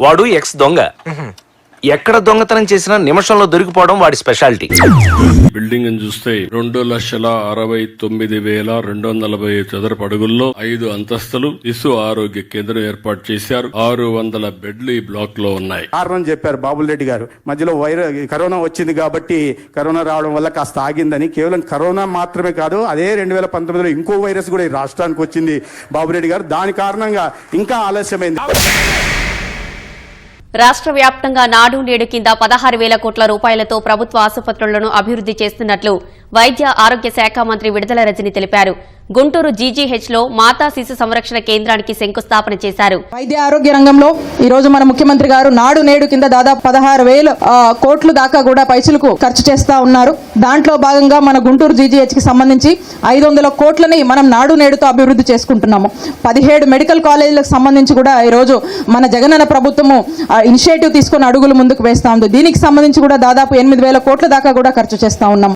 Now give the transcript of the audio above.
వాడు ఎక్స్ దొంగ. ఎక్కడ దొంగతనం చేసినా నిమిషంలో దొరికిపోవడం వాడి స్పెషాలిటీ. బిల్డింగ్ చూస్తే 2,69,240 చదరపు అడుగుల్లో 5 అంతస్తులు శిశు ఆరోగ్య కేంద్రం ఏర్పాటు చేశారు. 600 బెడ్లు ఈ బ్లాక్ లో ఉన్నాయి. కారణం చెప్పారు బాబుల్ రెడ్డి గారు. మధ్యలో కరోనా వచ్చింది కాబట్టి కరోనా రావడం వల్ల కాస్త ఆగిందని. కేవలం కరోనా మాత్రమే కాదు, అదే 2019లో ఇంకో వైరస్ కూడా ఈ రాష్ట్రానికి వచ్చింది బాబురెడ్డి గారు. దాని కారణంగా ఇంకా ఆలస్యమైంది. రాష్ట్ర వ్యాప్తంగా నాడు నేడు కింద 16,000 కోట్ల రూపాయలతో ప్రభుత్వ ఆసుపత్రులను అభివృద్ది చేస్తున్నట్లు వైద్య ఆరోగ్య శాఖ మంత్రి విడుదల రజని తెలిపారు. గుంటూరు జీజీహెచ్లో మాతా శిశు సంరక్షణ కేంద్రానికి శంకుస్థాపన చేశారు. వైద్య ఆరోగ్య రంగంలో ఈ రోజు మన ముఖ్యమంత్రి గారు నాడు నేడు కింద దాదాపు 16,000 కోట్ల దాకా కూడా పైసలకు ఖర్చు చేస్తా ఉన్నారు. దాంట్లో భాగంగా మన గుంటూరు జీజీహెచ్ కి సంబంధించి 500 కోట్లని మనం నాడు నేడుతో అభివృద్ధి చేసుకుంటున్నాము. 17 మెడికల్ కాలేజీలకు సంబంధించి కూడా ఈ రోజు మన జగనన్న ప్రభుత్వము ఇనిషియేటివ్ తీసుకుని అడుగులు ముందుకు వేస్తా ఉంది. దీనికి సంబంధించి కూడా దాదాపు 8,000 కోట్ల దాకా కూడా ఖర్చు చేస్తా ఉన్నాం.